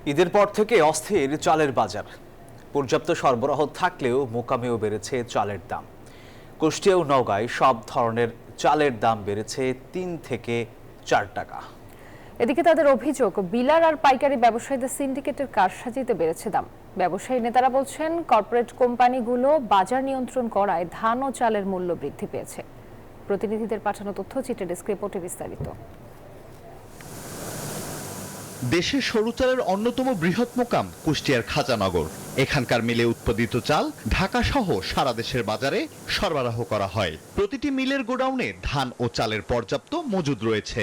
ঈদের পর থেকে অস্থির চালের বাজার। পর্যাপ্ত সরবরাহ থাকলেও মোকামেও বেড়েছে চালের দাম। কুষ্টিয়া ও নওগাঁয় সব ধরনের চালের দাম বেড়েছে ৩ থেকে ৪ টাকা। এদিকে তাদের অভিযোগ, বিলার আর পাইকারি ব্যবসায়ীদের সিন্ডিকেটের কারসাজিতে বেড়েছে দাম। ব্যবসায়ী নেতারা বলছেন, কর্পোরেট কোম্পানিগুলো বাজার নিয়ন্ত্রণ করায় ধান ও চালের মূল্য বৃদ্ধি পেয়েছে। প্রতিনিধিদের পাঠানো তথ্যচিত্রে ডেস্ক রিপোর্টে বিস্তারিত। দেশের সরু চালের অন্যতম বৃহৎ মোকাম কুষ্টিয়ার খাজানগর। এখানকার মিলে উৎপাদিত চাল ঢাকা সহ সারা দেশের বাজারে সরবরাহ করা হয়। প্রতিটি মিলের গোডাউনে ধান ও চালের পর্যাপ্ত মজুদ রয়েছে।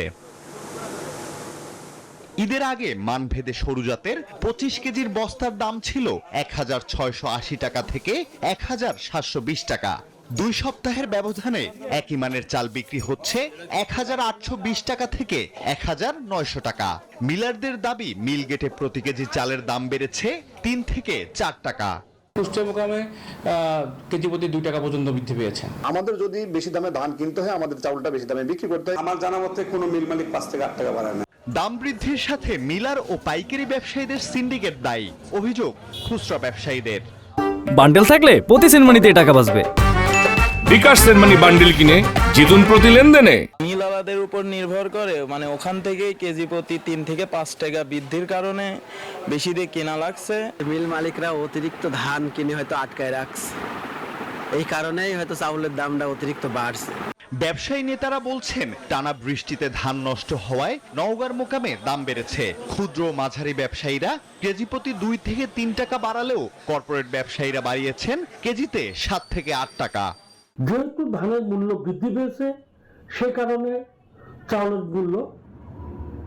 ঈদের আগে মানভেদে সরু জাতের 25 কেজির বস্তার দাম ছিল ১,৬৮০ টাকা থেকে ১,৭২০ টাকা। 2 সপ্তাহের ব্যবধানে একই মানের চাল বিক্রি হচ্ছে ১,৮২০ টাকা থেকে ১,৯০০ টাকা। মিলারদের দাবি, মিল গেটে প্রতি কেজি চালের দাম বেড়েছে ৩ থেকে ৪ টাকা। কুষ্টিয়া মোকামে কেজি প্রতি 2 টাকা পর্যন্ত বৃদ্ধি পেয়েছে। আমাদের যদি বেশি দামে ধান কিনতে হয়, আমাদের চাউলটা বেশি দামে বিক্রি করতে হয়। আমার জানা মতে কোনো মিল মালিক 5 থেকে 8 টাকা বাড়ায় না। দাম বৃদ্ধির সাথে মিলার ও পাইকারি ব্যবসায়ীদের সিন্ডিকেট দায়ী। অভিযোগ খুচরা ব্যবসায়ীদের। বান্ডেল থাকলে প্রতি সেনমানিতে টাকা বাঁচবে। বিকাশ সেনমানি বান্ডেল কিনে জিতুন প্রতি লেনদেনে। মিল আলাদের উপর নির্ভর করে, মানে ওখান থেকেই কেজি প্রতি 3 থেকে 5 টাকা বৃদ্ধির কারণে বেশি দিয়ে কেনা লাগছে। মিল মালিকরা অতিরিক্ত ধান কিনে হয়তো আটকায় রাখছে, এই কারণেই হয়তো চাউলের দামটা অতিরিক্ত বাড়ছে। ব্যবসায়ী নেতারা বলছেন, টানা বৃষ্টিতে ধান নষ্ট হওয়ায় নওগাঁর মোকামে দাম বেড়েছে। ক্ষুদ্র ও মাঝারি ব্যবসায়ীরা কেজি প্রতি 2 থেকে 3 টাকা বাড়ালেও কর্পোরেট ব্যবসায়ীরা বাড়িয়েছেন কেজিতে 7 থেকে 8 টাকা। যেহেতু ধানের মূল্য বৃদ্ধি পেয়েছে, সে কারণে চাউলের মূল্য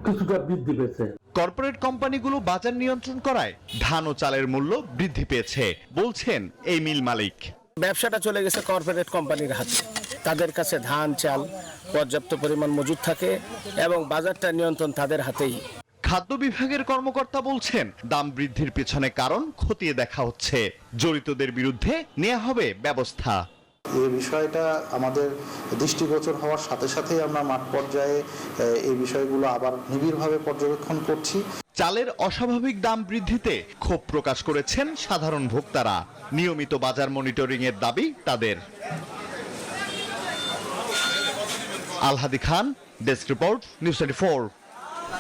কিছুটা বৃদ্ধি পেয়েছে। কর্পোরেট কোম্পানিগুলো বাজার নিয়ন্ত্রণ করায় ধান ও চালের মূল্য বৃদ্ধি পেয়েছে বলছেন এই মিল মালিক। ব্যবসাটা চলে গেছে কর্পোরেট কোম্পানির হাতে। তাদের কাছে ধান চাল পর্যাপ্ত পরিমাণ মজুদ থাকে এবং বাজারটা নিয়ন্ত্রণ তাদের হাতেই। খাদ্য বিভাগের কর্মকর্তা বলছেন, দাম বৃদ্ধির পেছনে কারণ খতিয়ে দেখা হচ্ছে। জড়িতদের বিরুদ্ধে নেওয়া হবে ব্যবস্থা। এই বিষয়টা আমাদের দৃষ্টিগোচর হওয়ার সাথে সাথেই আমরা মাঠ পর্যায়ে এই বিষয়গুলো আবার নিবিড়ভাবে পর্যবেক্ষণ করছি। চালের অস্বাভাবিক দাম বৃদ্ধিতে ক্ষোভ প্রকাশ করেছেন সাধারণ ভোক্তারা। নিয়মিত বাজার মনিটরিং এর দাবি তাদের। আলহাদি খান, ডেস্ক রিপোর্ট, নিউজ 24।